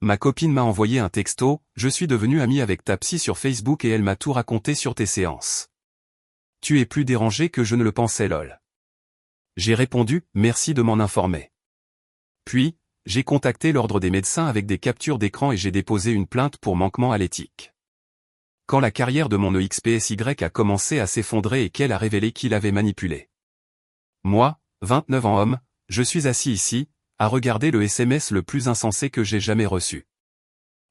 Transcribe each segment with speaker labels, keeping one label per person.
Speaker 1: Ma copine m'a envoyé un texto, je suis devenu ami avec ta psy sur Facebook et elle m'a tout raconté sur tes séances. Tu es plus dérangé que je ne le pensais lol. J'ai répondu, merci de m'en informer. Puis, j'ai contacté l'ordre des médecins avec des captures d'écran et j'ai déposé une plainte pour manquement à l'éthique. Quand la carrière de mon EXPSY a commencé à s'effondrer et qu'elle a révélé qu'il avait manipulé. Moi, 29 ans homme, je suis assis ici, à regarder le SMS le plus insensé que j'ai jamais reçu.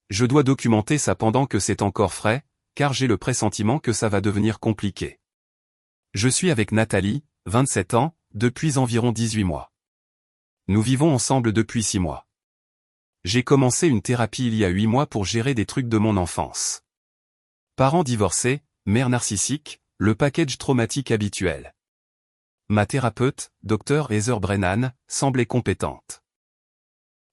Speaker 1: Je dois documenter ça pendant que c'est encore frais, car j'ai le pressentiment que ça va devenir compliqué. Je suis avec Nathalie, 27 ans, depuis environ 18 mois. Nous vivons ensemble depuis 6 mois. J'ai commencé une thérapie il y a 8 mois pour gérer des trucs de mon enfance. Parents divorcés, mère narcissique, le package traumatique habituel. Ma thérapeute, Dr Heather Brennan, semblait compétente.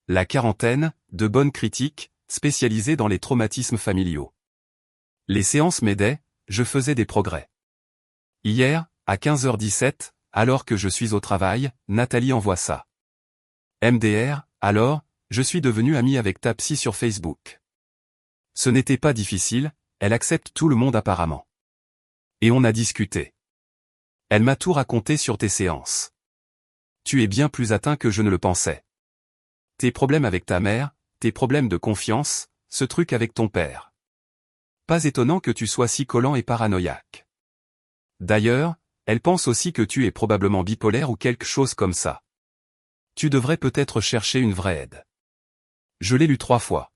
Speaker 1: La quarantaine, de bonnes critiques, spécialisée dans les traumatismes familiaux. Les séances m'aidaient, je faisais des progrès. Hier, à 15h17, alors que je suis au travail, Nathalie envoie ça. MDR, alors, je suis devenu ami avec ta psy sur Facebook. Ce n'était pas difficile, elle accepte tout le monde apparemment. Et on a discuté. Elle m'a tout raconté sur tes séances. Tu es bien plus atteint que je ne le pensais. Tes problèmes avec ta mère, tes problèmes de confiance, ce truc avec ton père. Pas étonnant que tu sois si collant et paranoïaque. D'ailleurs, elle pense aussi que tu es probablement bipolaire ou quelque chose comme ça. Tu devrais peut-être chercher une vraie aide. Je l'ai lu 3 fois.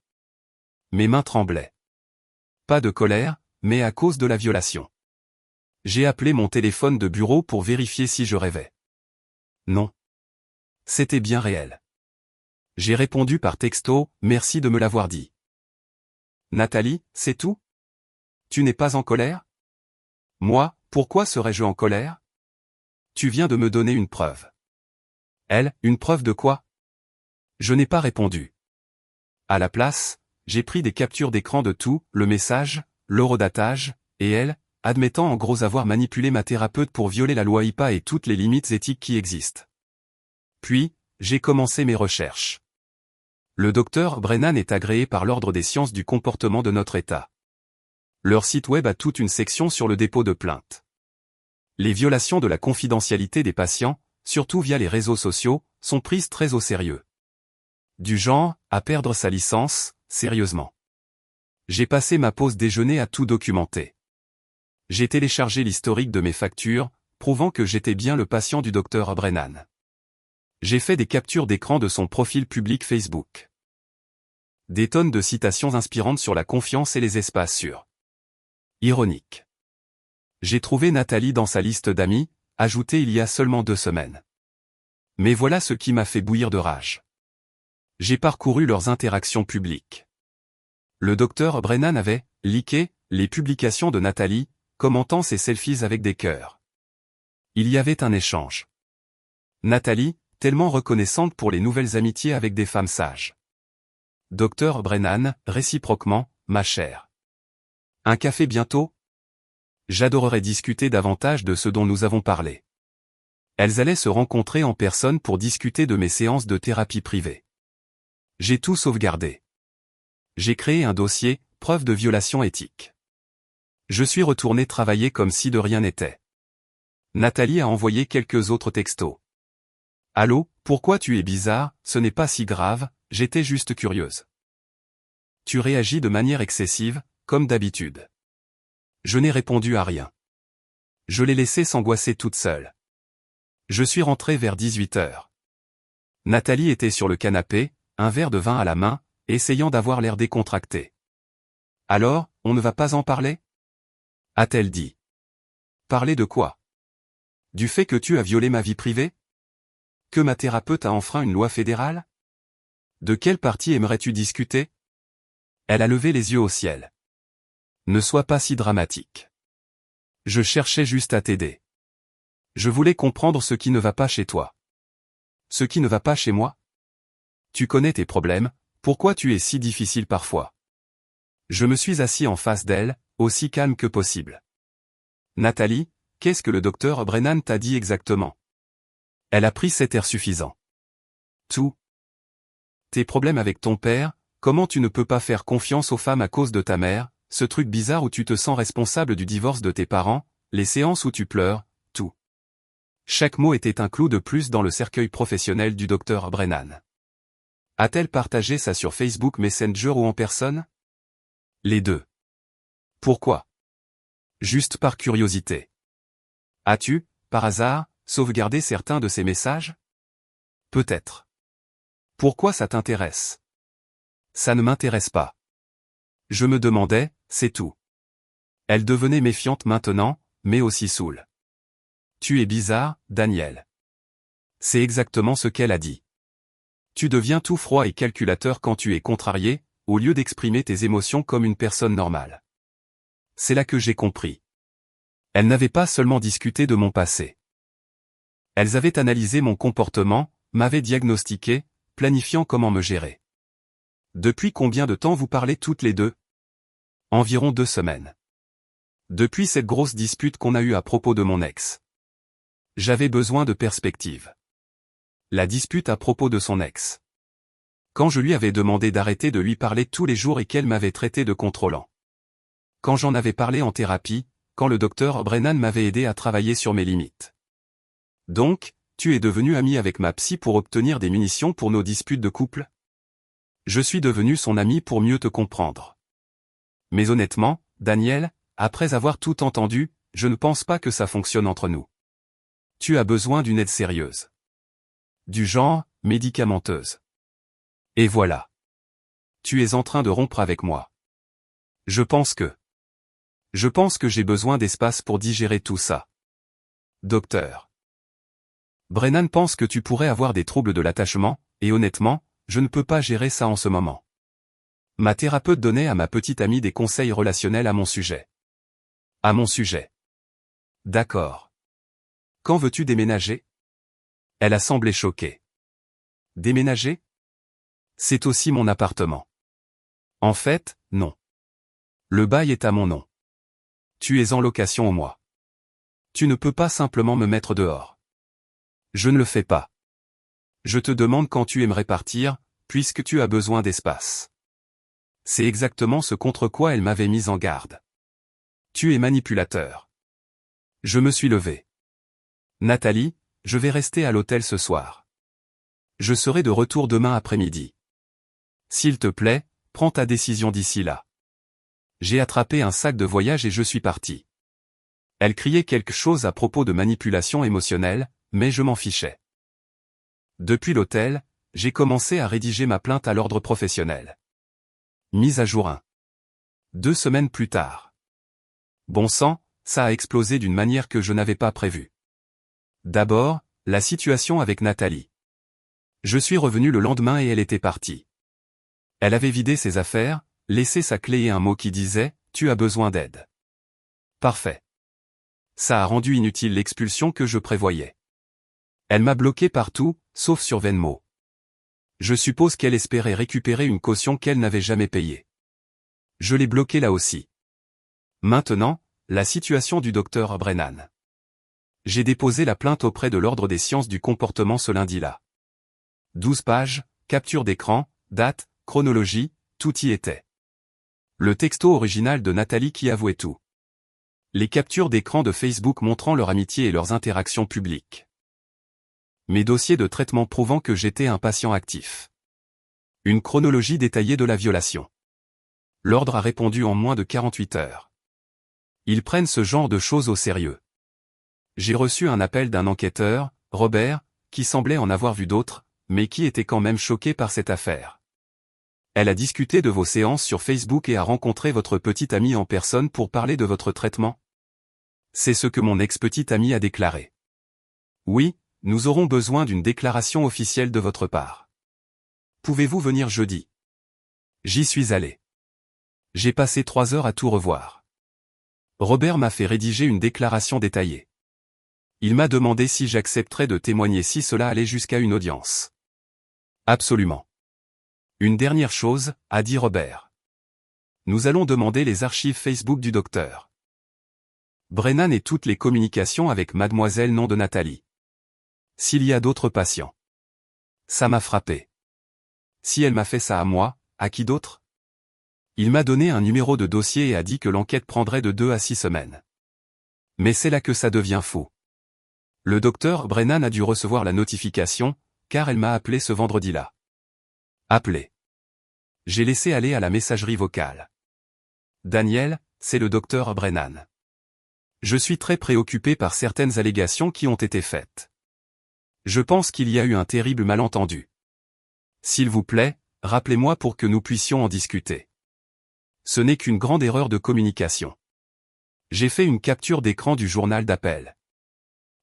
Speaker 1: Mes mains tremblaient. Pas de colère, mais à cause de la violation. J'ai appelé mon téléphone de bureau pour vérifier si je rêvais. Non. C'était bien réel. J'ai répondu par texto, merci de me l'avoir dit. Nathalie, c'est tout? Tu n'es pas en colère? Moi, pourquoi serais-je en colère? Tu viens de me donner une preuve. Elle, une preuve de quoi? Je n'ai pas répondu. À la place, j'ai pris des captures d'écran de tout, le message, l'horodatage, et elle, admettant en gros avoir manipulé ma thérapeute pour violer la loi HIPAA et toutes les limites éthiques qui existent. Puis, j'ai commencé mes recherches. Le docteur Brennan est agréé par l'Ordre des sciences du comportement de notre État. Leur site web a toute une section sur le dépôt de plainte. Les violations de la confidentialité des patients, surtout via les réseaux sociaux, sont prises très au sérieux. Du genre, à perdre sa licence, sérieusement. J'ai passé ma pause déjeuner à tout documenter. J'ai téléchargé l'historique de mes factures, prouvant que j'étais bien le patient du docteur Brennan. J'ai fait des captures d'écran de son profil public Facebook. Des tonnes de citations inspirantes sur la confiance et les espaces sûrs. Ironique. J'ai trouvé Nathalie dans sa liste d'amis, ajoutée il y a seulement 2 semaines. Mais voilà ce qui m'a fait bouillir de rage. J'ai parcouru leurs interactions publiques. Le docteur Brennan avait leaké les publications de Nathalie, commentant ses selfies avec des cœurs. Il y avait un échange. Nathalie, tellement reconnaissante pour les nouvelles amitiés avec des femmes sages. Docteur Brennan, réciproquement, ma chère. Un café bientôt? J'adorerais discuter davantage de ce dont nous avons parlé. Elles allaient se rencontrer en personne pour discuter de mes séances de thérapie privée. J'ai tout sauvegardé. J'ai créé un dossier, preuve de violation éthique. Je suis retourné travailler comme si de rien n'était. Nathalie a envoyé quelques autres textos. Allô, pourquoi tu es bizarre, ce n'est pas si grave, j'étais juste curieuse. Tu réagis de manière excessive, comme d'habitude. Je n'ai répondu à rien. Je l'ai laissée s'angoisser toute seule. Je suis rentré vers 18h. Nathalie était sur le canapé, un verre de vin à la main, essayant d'avoir l'air décontracté. Alors, on ne va pas en parler? A-t-elle dit. Parler de quoi? Du fait que tu as violé ma vie privée? Que ma thérapeute a enfreint une loi fédérale? De quelle partie aimerais-tu discuter? Elle a levé les yeux au ciel. Ne sois pas si dramatique. Je cherchais juste à t'aider. Je voulais comprendre ce qui ne va pas chez toi. Ce qui ne va pas chez moi? Tu connais tes problèmes, pourquoi tu es si difficile parfois? Je me suis assis en face d'elle, aussi calme que possible. Nathalie, qu'est-ce que le docteur Brennan t'a dit exactement? Elle a pris cet air suffisant. Tout. Tes problèmes avec ton père, comment tu ne peux pas faire confiance aux femmes à cause de ta mère, ce truc bizarre où tu te sens responsable du divorce de tes parents, les séances où tu pleures, tout. Chaque mot était un clou de plus dans le cercueil professionnel du docteur Brennan. A-t-elle partagé ça sur Facebook Messenger ou en personne? Les deux. Pourquoi? Juste par curiosité. As-tu, par hasard, sauvegardé certains de ces messages? Peut-être. Pourquoi ça t'intéresse? Ça ne m'intéresse pas. Je me demandais, c'est tout. Elle devenait méfiante maintenant, mais aussi saoule. Tu es bizarre, Daniel. C'est exactement ce qu'elle a dit. Tu deviens tout froid et calculateur quand tu es contrarié, au lieu d'exprimer tes émotions comme une personne normale. C'est là que j'ai compris. Elles n'avaient pas seulement discuté de mon passé. Elles avaient analysé mon comportement, m'avaient diagnostiqué, planifiant comment me gérer. Depuis combien de temps vous parlez toutes les deux? Environ 2 semaines. Depuis cette grosse dispute qu'on a eue à propos de mon ex. J'avais besoin de perspective. La dispute à propos de son ex. Quand je lui avais demandé d'arrêter de lui parler tous les jours et qu'elle m'avait traité de contrôlant. Quand j'en avais parlé en thérapie, quand le docteur Brennan m'avait aidé à travailler sur mes limites. Donc, tu es devenu ami avec ma psy pour obtenir des munitions pour nos disputes de couple? Je suis devenu son ami pour mieux te comprendre. Mais honnêtement, Daniel, après avoir tout entendu, je ne pense pas que ça fonctionne entre nous. Tu as besoin d'une aide sérieuse. Du genre, médicamenteuse. Et voilà. Tu es en train de rompre avec moi. Je pense que j'ai besoin d'espace pour digérer tout ça. Docteur. Brennan pense que tu pourrais avoir des troubles de l'attachement, et honnêtement, je ne peux pas gérer ça en ce moment. Ma thérapeute donnait à ma petite amie des conseils relationnels à mon sujet. À mon sujet. D'accord. Quand veux-tu déménager? Elle a semblé choquée. Déménager? C'est aussi mon appartement. En fait, non. Le bail est à mon nom. Tu es en location au mois. Tu ne peux pas simplement me mettre dehors. Je ne le fais pas. Je te demande quand tu aimerais partir, puisque tu as besoin d'espace. C'est exactement ce contre quoi elle m'avait mis en garde. Tu es manipulateur. Je me suis levé. Nathalie, je vais rester à l'hôtel ce soir. Je serai de retour demain après-midi. S'il te plaît, prends ta décision d'ici là. J'ai attrapé un sac de voyage et je suis parti. Elle criait quelque chose à propos de manipulation émotionnelle, mais je m'en fichais. Depuis l'hôtel, j'ai commencé à rédiger ma plainte à l'ordre professionnel. Mise à jour 1. 2 semaines plus tard. Bon sang, ça a explosé d'une manière que je n'avais pas prévue. D'abord, la situation avec Nathalie. Je suis revenu le lendemain et elle était partie. Elle avait vidé ses affaires, laissé sa clé et un mot qui disait « Tu as besoin d'aide ». Parfait. Ça a rendu inutile l'expulsion que je prévoyais. Elle m'a bloqué partout, sauf sur Venmo. Je suppose qu'elle espérait récupérer une caution qu'elle n'avait jamais payée. Je l'ai bloquée là aussi. Maintenant, la situation du docteur Brennan. J'ai déposé la plainte auprès de l'Ordre des sciences du comportement ce lundi-là. 12 pages, capture d'écran, date, chronologie, tout y était. Le texto original de Nathalie qui avouait tout. Les captures d'écran de Facebook montrant leur amitié et leurs interactions publiques. Mes dossiers de traitement prouvant que j'étais un patient actif. Une chronologie détaillée de la violation. L'ordre a répondu en moins de 48 heures. Ils prennent ce genre de choses au sérieux. J'ai reçu un appel d'un enquêteur, Robert, qui semblait en avoir vu d'autres, mais qui était quand même choqué par cette affaire. Elle a discuté de vos séances sur Facebook et a rencontré votre petite amie en personne pour parler de votre traitement. C'est ce que mon ex-petite amie a déclaré. Oui, nous aurons besoin d'une déclaration officielle de votre part. Pouvez-vous venir jeudi? J'y suis allé. J'ai passé 3 heures à tout revoir. Robert m'a fait rédiger une déclaration détaillée. Il m'a demandé si j'accepterais de témoigner si cela allait jusqu'à une audience. Absolument. Une dernière chose, a dit Robert. Nous allons demander les archives Facebook du docteur Brennan et toutes les communications avec mademoiselle nom de Nathalie. S'il y a d'autres patients. Ça m'a frappé. Si elle m'a fait ça à moi, À qui d'autre? Il m'a donné un numéro de dossier et a dit que l'enquête prendrait de 2 à 6 semaines. Mais c'est là que ça devient fou. Le docteur Brennan a dû recevoir la notification, car elle m'a appelé ce vendredi-là. Appelé. J'ai laissé aller à la messagerie vocale. Daniel, c'est le docteur Brennan. Je suis très préoccupé par certaines allégations qui ont été faites. Je pense qu'il y a eu un terrible malentendu. S'il vous plaît, rappelez-moi pour que nous puissions en discuter. Ce n'est qu'une grande erreur de communication. J'ai fait une capture d'écran du journal d'appel.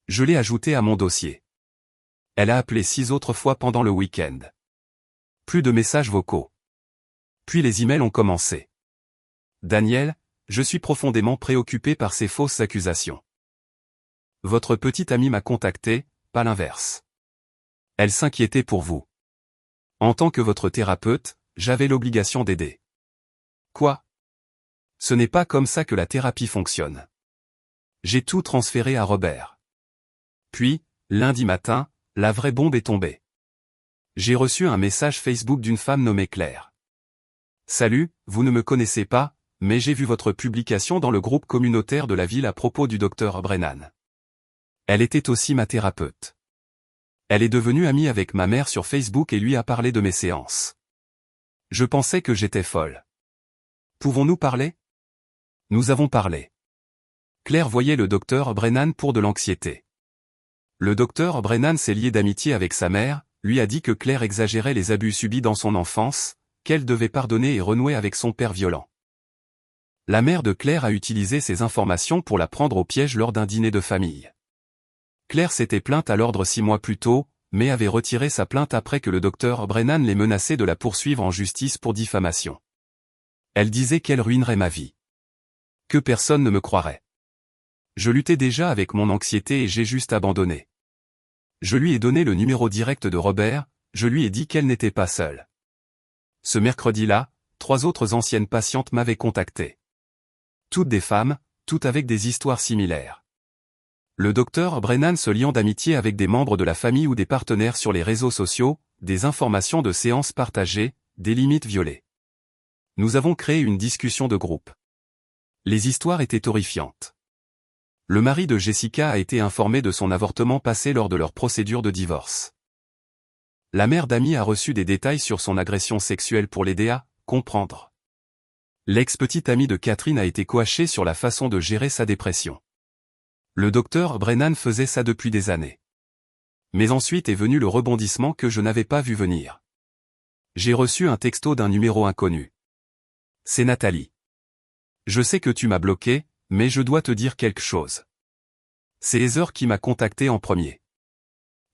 Speaker 1: Je l'ai ajouté à mon dossier. Elle a appelé 6 autres fois pendant le week-end. Plus de messages vocaux. Puis les emails ont commencé. Daniel, je suis profondément préoccupé par ces fausses accusations. Votre petite amie m'a contacté, pas l'inverse. Elle s'inquiétait pour vous. En tant que votre thérapeute, j'avais l'obligation d'aider. Quoi? Ce n'est pas comme ça que la thérapie fonctionne. J'ai tout transféré à Robert. Puis, lundi matin, la vraie bombe est tombée. J'ai reçu un message Facebook d'une femme nommée Claire. Salut, vous ne me connaissez pas, mais j'ai vu votre publication dans le groupe communautaire de la ville à propos du docteur Brennan. Elle était aussi ma thérapeute. Elle est devenue amie avec ma mère sur Facebook et lui a parlé de mes séances. Je pensais que j'étais folle. Pouvons-nous parler? Nous avons parlé. Claire voyait le docteur Brennan pour de l'anxiété. Le docteur Brennan s'est lié d'amitié avec sa mère, lui a dit que Claire exagérait les abus subis dans son enfance, qu'elle devait pardonner et renouer avec son père violent. La mère de Claire a utilisé ces informations pour la prendre au piège lors d'un dîner de famille. Claire s'était plainte à l'ordre 6 mois plus tôt, mais avait retiré sa plainte après que le docteur Brennan l'ait menacée de la poursuivre en justice pour diffamation. Elle disait qu'elle ruinerait ma vie. Que personne ne me croirait. Je luttais déjà avec mon anxiété et j'ai juste abandonné. Je lui ai donné le numéro direct de Robert, je lui ai dit qu'elle n'était pas seule. Ce mercredi-là, 3 autres anciennes patientes m'avaient contacté. Toutes des femmes, toutes avec des histoires similaires. Le docteur Brennan se liant d'amitié avec des membres de la famille ou des partenaires sur les réseaux sociaux, des informations de séances partagées, des limites violées. Nous avons créé une discussion de groupe. Les histoires étaient horrifiantes. Le mari de Jessica a été informé de son avortement passé lors de leur procédure de divorce. La mère d'Amy a reçu des détails sur son agression sexuelle pour l'aider à comprendre. L'ex-petite amie de Catherine a été coachée sur la façon de gérer sa dépression. Le docteur Brennan faisait ça depuis des années. Mais ensuite est venu le rebondissement que je n'avais pas vu venir. J'ai reçu un texto d'un numéro inconnu. C'est Nathalie. Je sais que tu m'as bloqué, mais je dois te dire quelque chose. C'est Heather qui m'a contacté en premier.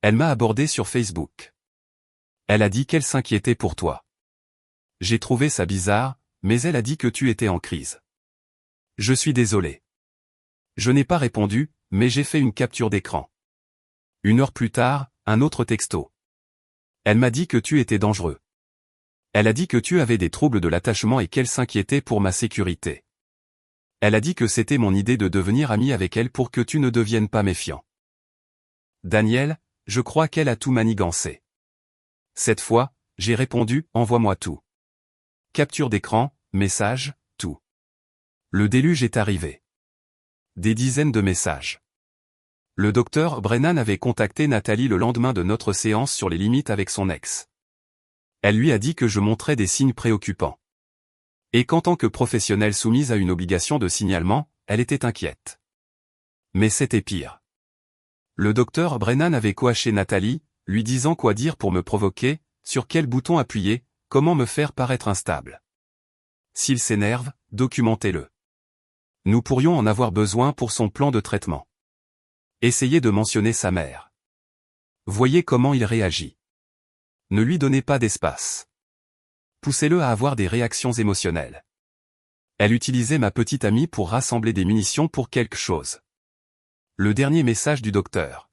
Speaker 1: Elle m'a abordé sur Facebook. Elle a dit qu'elle s'inquiétait pour toi. J'ai trouvé ça bizarre, mais elle a dit que tu étais en crise. Je suis désolé. Je n'ai pas répondu, mais j'ai fait une capture d'écran. 1 heure plus tard, un autre texto. Elle m'a dit que tu étais dangereux. Elle a dit que tu avais des troubles de l'attachement et qu'elle s'inquiétait pour ma sécurité. Elle a dit que c'était mon idée de devenir amie avec elle pour que tu ne deviennes pas méfiant. Daniel, je crois qu'elle a tout manigancé. Cette fois, j'ai répondu, envoie-moi tout. Capture d'écran, message, tout. Le déluge est arrivé. Des dizaines de messages. Le docteur Brennan avait contacté Nathalie le lendemain de notre séance sur les limites avec son ex. Elle lui a dit que je montrais des signes préoccupants. Et qu'en tant que professionnelle soumise à une obligation de signalement, elle était inquiète. Mais c'était pire. Le docteur Brennan avait coaché Nathalie, lui disant quoi dire pour me provoquer, sur quel bouton appuyer, comment me faire paraître instable. S'il s'énerve, documentez-le. Nous pourrions en avoir besoin pour son plan de traitement. Essayez de mentionner sa mère. Voyez comment il réagit. Ne lui donnez pas d'espace. Poussez-le à avoir des réactions émotionnelles. Elle utilisait ma petite amie pour rassembler des munitions pour quelque chose. Le dernier message du docteur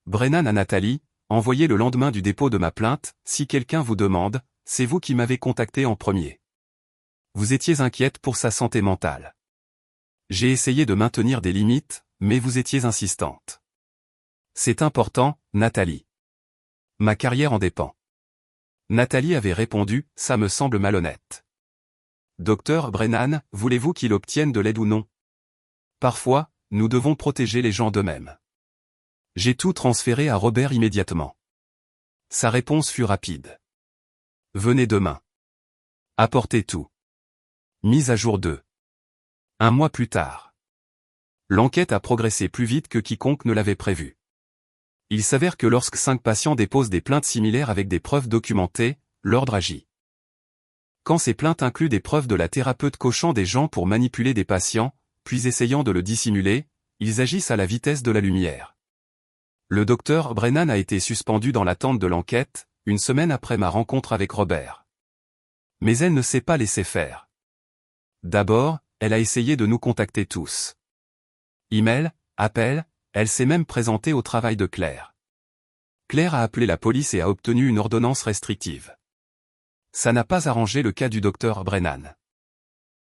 Speaker 1: Brennan à Nathalie, envoyé le lendemain du dépôt de ma plainte, si quelqu'un vous demande, c'est vous qui m'avez contacté en premier. Vous étiez inquiète pour sa santé mentale. J'ai essayé de maintenir des limites, mais vous étiez insistante. C'est important, Nathalie. Ma carrière en dépend. Nathalie avait répondu, ça me semble malhonnête. Docteur Brennan, voulez-vous qu'il obtienne de l'aide ou non? Parfois, nous devons protéger les gens d'eux-mêmes. J'ai tout transféré à Robert immédiatement. Sa réponse fut rapide. Venez demain. Apportez tout. Mise à jour 2. 1 mois plus tard. L'enquête a progressé plus vite que quiconque ne l'avait prévu. Il s'avère que lorsque 5 patients déposent des plaintes similaires avec des preuves documentées, l'ordre agit. Quand ces plaintes incluent des preuves de la thérapeute coachant des gens pour manipuler des patients, puis essayant de le dissimuler, ils agissent à la vitesse de la lumière. Le docteur Brennan a été suspendu dans l'attente de l'enquête, une semaine après ma rencontre avec Robert. Mais elle ne s'est pas laissée faire. D'abord, elle a essayé de nous contacter tous. Email, appel, elle s'est même présentée au travail de Claire. Claire a appelé la police et a obtenu une ordonnance restrictive. Ça n'a pas arrangé le cas du docteur Brennan.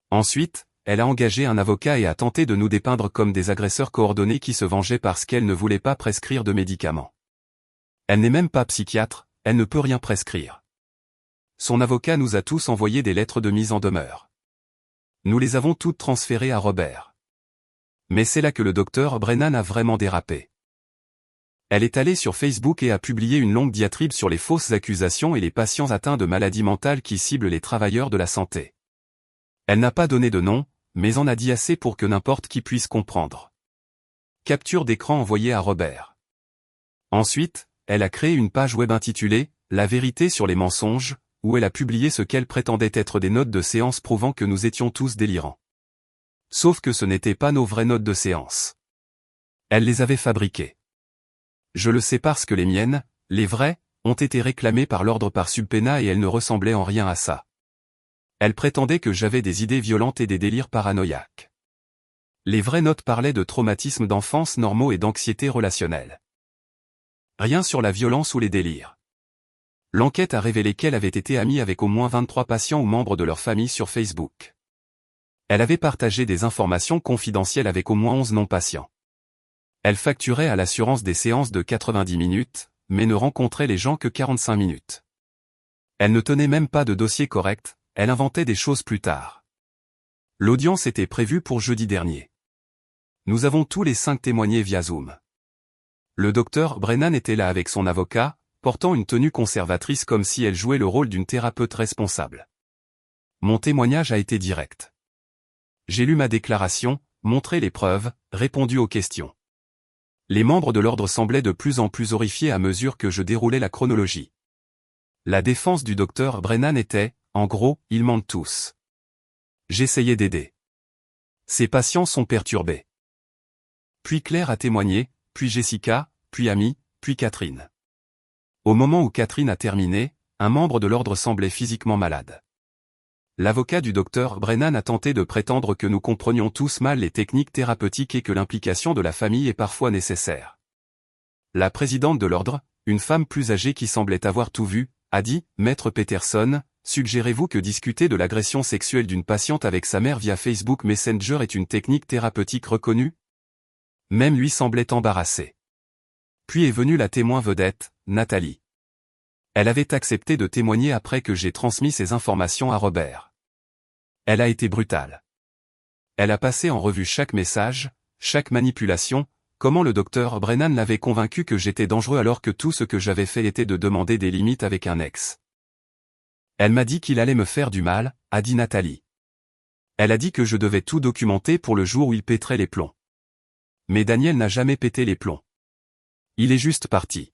Speaker 1: Ensuite, elle a engagé un avocat et a tenté de nous dépeindre comme des agresseurs coordonnés qui se vengeaient parce qu'elle ne voulait pas prescrire de médicaments. Elle n'est même pas psychiatre, elle ne peut rien prescrire. Son avocat nous a tous envoyé des lettres de mise en demeure. Nous les avons toutes transférées à Robert. Mais c'est là que le docteur Brennan a vraiment dérapé. Elle est allée sur Facebook et a publié une longue diatribe sur les fausses accusations et les patients atteints de maladies mentales qui ciblent les travailleurs de la santé. Elle n'a pas donné de nom, mais en a dit assez pour que n'importe qui puisse comprendre. Capture d'écran envoyée à Robert. Ensuite, elle a créé une page web intitulée « La vérité sur les mensonges », où elle a publié ce qu'elle prétendait être des notes de séance prouvant que nous étions tous délirants. Sauf que ce n'étaient pas nos vraies notes de séance. Elle les avait fabriquées. Je le sais parce que les miennes, les vraies, ont été réclamées par l'ordre par subpoena et elles ne ressemblaient en rien à ça. Elle prétendait que j'avais des idées violentes et des délires paranoïaques. Les vraies notes parlaient de traumatismes d'enfance normaux et d'anxiété relationnelle. Rien sur la violence ou les délires. L'enquête a révélé qu'elle avait été amie avec au moins 23 patients ou membres de leur famille sur Facebook. Elle avait partagé des informations confidentielles avec au moins 11 non-patients. Elle facturait à l'assurance des séances de 90 minutes, mais ne rencontrait les gens que 45 minutes. Elle ne tenait même pas de dossier correct, elle inventait des choses plus tard. L'audience était prévue pour jeudi dernier. Nous avons tous les 5 témoigné via Zoom. Le docteur Brennan était là avec son avocat, portant une tenue conservatrice comme si elle jouait le rôle d'une thérapeute responsable. Mon témoignage a été direct. J'ai lu ma déclaration, montré les preuves, répondu aux questions. Les membres de l'ordre semblaient de plus en plus horrifiés à mesure que je déroulais la chronologie. La défense du docteur Brennan était, en gros, ils mentent tous. J'essayais d'aider. Ces patients sont perturbés. Puis Claire a témoigné, puis Jessica, puis Amy, puis Catherine. Au moment où Catherine a terminé, un membre de l'ordre semblait physiquement malade. L'avocat du docteur Brennan a tenté de prétendre que nous comprenions tous mal les techniques thérapeutiques et que l'implication de la famille est parfois nécessaire. La présidente de l'ordre, une femme plus âgée qui semblait avoir tout vu, a dit « Maître Peterson, suggérez-vous que discuter de l'agression sexuelle d'une patiente avec sa mère via Facebook Messenger est une technique thérapeutique reconnue ?» Même lui semblait embarrassé. Puis est venue la témoin vedette, Nathalie. Elle avait accepté de témoigner après que j'ai transmis ces informations à Robert. Elle a été brutale. Elle a passé en revue chaque message, chaque manipulation, comment le docteur Brennan l'avait convaincu que j'étais dangereux alors que tout ce que j'avais fait était de demander des limites avec un ex. Elle m'a dit qu'il allait me faire du mal, a dit Nathalie. Elle a dit que je devais tout documenter pour le jour où il pèterait les plombs. Mais Daniel n'a jamais pété les plombs. Il est juste parti.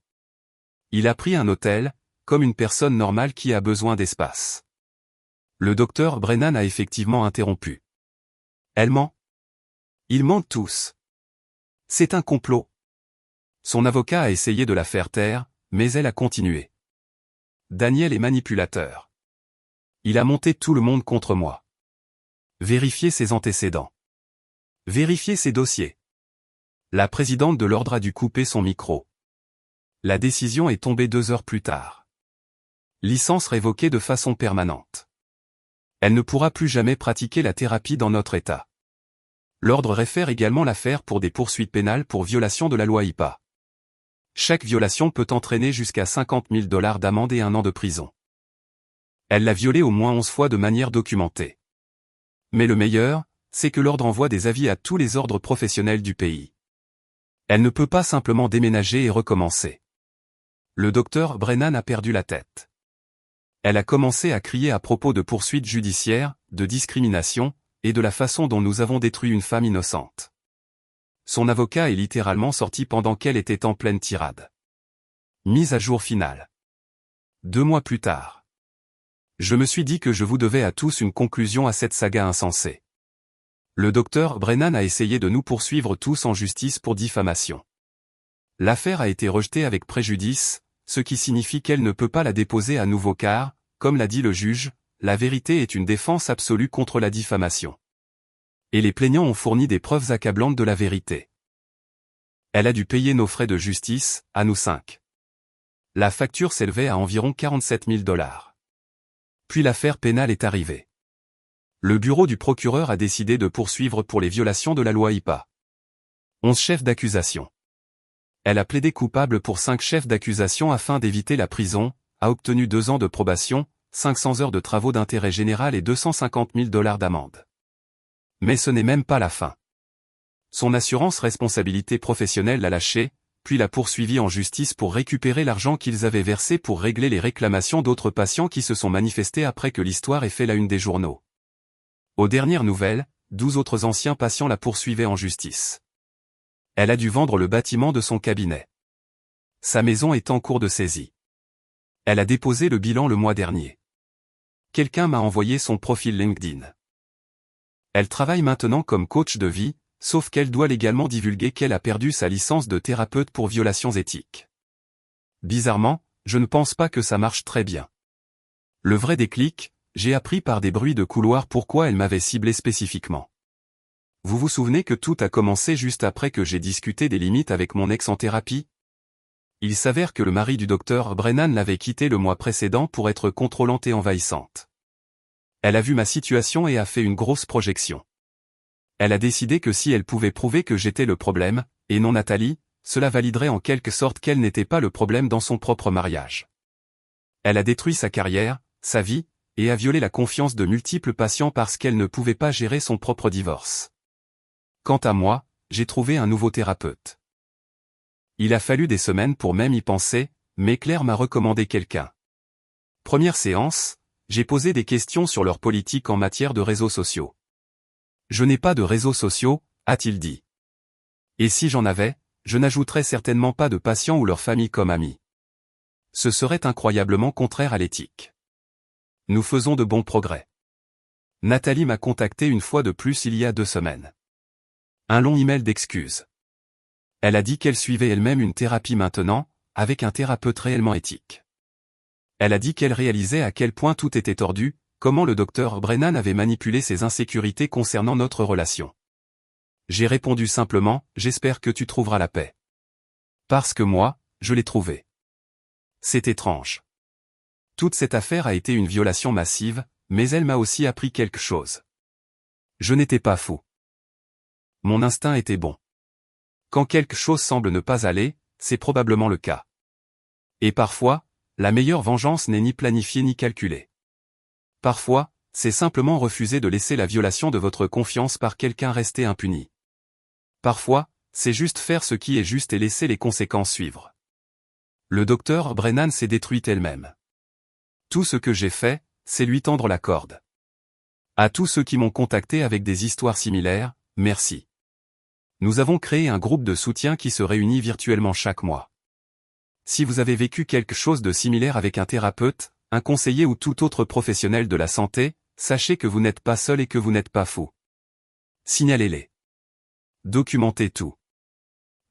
Speaker 1: Il a pris un hôtel, comme une personne normale qui a besoin d'espace. Le docteur Brennan a effectivement interrompu. Elle ment. Ils mentent tous. C'est un complot. Son avocat a essayé de la faire taire, mais elle a continué. Daniel est manipulateur. Il a monté tout le monde contre moi. Vérifiez ses antécédents. Vérifiez ses dossiers. La présidente de l'ordre a dû couper son micro. La décision est tombée 2 heures plus tard. Licence révoquée de façon permanente. Elle ne pourra plus jamais pratiquer la thérapie dans notre État. L'ordre réfère également l'affaire pour des poursuites pénales pour violation de la loi HIPAA. Chaque violation peut entraîner jusqu'à $50 000 d'amende et 1 an de prison. Elle l'a violé au moins 11 fois de manière documentée. Mais le meilleur, c'est que l'ordre envoie des avis à tous les ordres professionnels du pays. Elle ne peut pas simplement déménager et recommencer. Le docteur Brennan a perdu la tête. Elle a commencé à crier à propos de poursuites judiciaires, de discrimination, et de la façon dont nous avons détruit une femme innocente. Son avocat est littéralement sorti pendant qu'elle était en pleine tirade. Mise à jour finale. 2 mois plus tard. Je me suis dit que je vous devais à tous une conclusion à cette saga insensée. Le docteur Brennan a essayé de nous poursuivre tous en justice pour diffamation. L'affaire a été rejetée avec préjudice, ce qui signifie qu'elle ne peut pas la déposer à nouveau car, comme l'a dit le juge, la vérité est une défense absolue contre la diffamation. Et les plaignants ont fourni des preuves accablantes de la vérité. Elle a dû payer nos frais de justice, à nous 5. La facture s'élevait à environ 47 000 $. Puis l'affaire pénale est arrivée. Le bureau du procureur a décidé de poursuivre pour les violations de la loi IPA. 11 chefs d'accusation. Elle a plaidé coupable pour 5 chefs d'accusation afin d'éviter la prison, a obtenu 2 ans de probation, 500 heures de travaux d'intérêt général et 250 000 $ d'amende. Mais ce n'est même pas la fin. Son assurance responsabilité professionnelle l'a lâché, puis l'a poursuivi en justice pour récupérer l'argent qu'ils avaient versé pour régler les réclamations d'autres patients qui se sont manifestés après que l'histoire ait fait la une des journaux. Aux dernières nouvelles, 12 autres anciens patients la poursuivaient en justice. Elle a dû vendre le bâtiment de son cabinet. Sa maison est en cours de saisie. Elle a déposé le bilan le mois dernier. Quelqu'un m'a envoyé son profil LinkedIn. Elle travaille maintenant comme coach de vie, sauf qu'elle doit légalement divulguer qu'elle a perdu sa licence de thérapeute pour violations éthiques. Bizarrement, je ne pense pas que ça marche très bien. Le vrai déclic, j'ai appris par des bruits de couloir pourquoi elle m'avait ciblé spécifiquement. Vous vous souvenez que tout a commencé juste après que j'ai discuté des limites avec mon ex en thérapie? Il s'avère que le mari du docteur Brennan l'avait quitté le mois précédent pour être contrôlante et envahissante. Elle a vu ma situation et a fait une grosse projection. Elle a décidé que si elle pouvait prouver que j'étais le problème, et non Nathalie, cela validerait en quelque sorte qu'elle n'était pas le problème dans son propre mariage. Elle a détruit sa carrière, sa vie, et a violé la confiance de multiples patients parce qu'elle ne pouvait pas gérer son propre divorce. Quant à moi, j'ai trouvé un nouveau thérapeute. Il a fallu des semaines pour même y penser, mais Claire m'a recommandé quelqu'un. Première séance, j'ai posé des questions sur leur politique en matière de réseaux sociaux. Je n'ai pas de réseaux sociaux, a-t-il dit. Et si j'en avais, je n'ajouterais certainement pas de patients ou leur famille comme amis. Ce serait incroyablement contraire à l'éthique. Nous faisons de bons progrès. Nathalie m'a contacté une fois de plus il y a 2 semaines. Un long email d'excuses. Elle a dit qu'elle suivait elle-même une thérapie maintenant, avec un thérapeute réellement éthique. Elle a dit qu'elle réalisait à quel point tout était tordu, comment le docteur Brennan avait manipulé ses insécurités concernant notre relation. J'ai répondu simplement, j'espère que tu trouveras la paix. Parce que moi, je l'ai trouvée. C'est étrange. Toute cette affaire a été une violation massive, mais elle m'a aussi appris quelque chose. Je n'étais pas fou. Mon instinct était bon. Quand quelque chose semble ne pas aller, c'est probablement le cas. Et parfois, la meilleure vengeance n'est ni planifiée ni calculée. Parfois, c'est simplement refuser de laisser la violation de votre confiance par quelqu'un rester impuni. Parfois, c'est juste faire ce qui est juste et laisser les conséquences suivre. Le docteur Brennan s'est détruite elle-même. Tout ce que j'ai fait, c'est lui tendre la corde. À tous ceux qui m'ont contacté avec des histoires similaires, merci. Nous avons créé un groupe de soutien qui se réunit virtuellement chaque mois. Si vous avez vécu quelque chose de similaire avec un thérapeute, un conseiller ou tout autre professionnel de la santé, sachez que vous n'êtes pas seul et que vous n'êtes pas fou. Signalez-les. Documentez tout.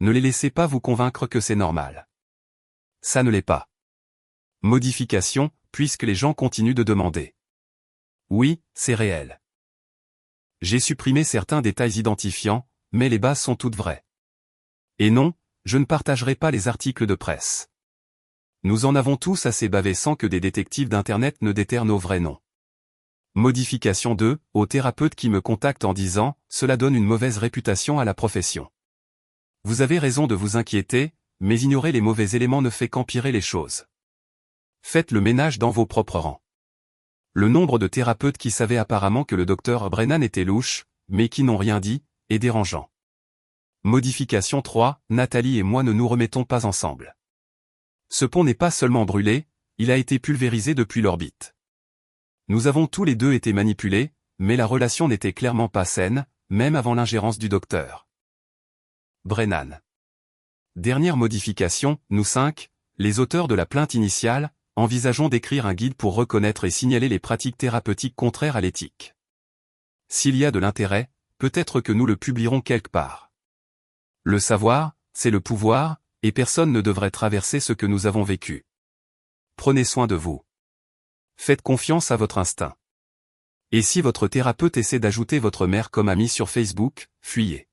Speaker 1: Ne les laissez pas vous convaincre que c'est normal. Ça ne l'est pas. Modification, puisque les gens continuent de demander. Oui, c'est réel. J'ai supprimé certains détails identifiants, mais les bases sont toutes vraies. Et non, je ne partagerai pas les articles de presse. Nous en avons tous assez bavé sans que des détectives d'Internet ne déterrent nos vrais noms. Modification 2, aux thérapeutes qui me contactent en disant « Cela donne une mauvaise réputation à la profession ». Vous avez raison de vous inquiéter, mais ignorer les mauvais éléments ne fait qu'empirer les choses. Faites le ménage dans vos propres rangs. Le nombre de thérapeutes qui savaient apparemment que le docteur Brennan était louche, mais qui n'ont rien dit, est dérangeant. Modification 3, Nathalie et moi ne nous remettons pas ensemble. Ce pont n'est pas seulement brûlé, il a été pulvérisé depuis l'orbite. Nous avons tous les deux été manipulés, mais la relation n'était clairement pas saine, même avant l'ingérence du docteur Brennan. Dernière modification, nous 5, les auteurs de la plainte initiale, envisageons d'écrire un guide pour reconnaître et signaler les pratiques thérapeutiques contraires à l'éthique. S'il y a de l'intérêt, peut-être que nous le publierons quelque part. Le savoir, c'est le pouvoir, et personne ne devrait traverser ce que nous avons vécu. Prenez soin de vous. Faites confiance à votre instinct. Et si votre thérapeute essaie d'ajouter votre mère comme amie sur Facebook, fuyez.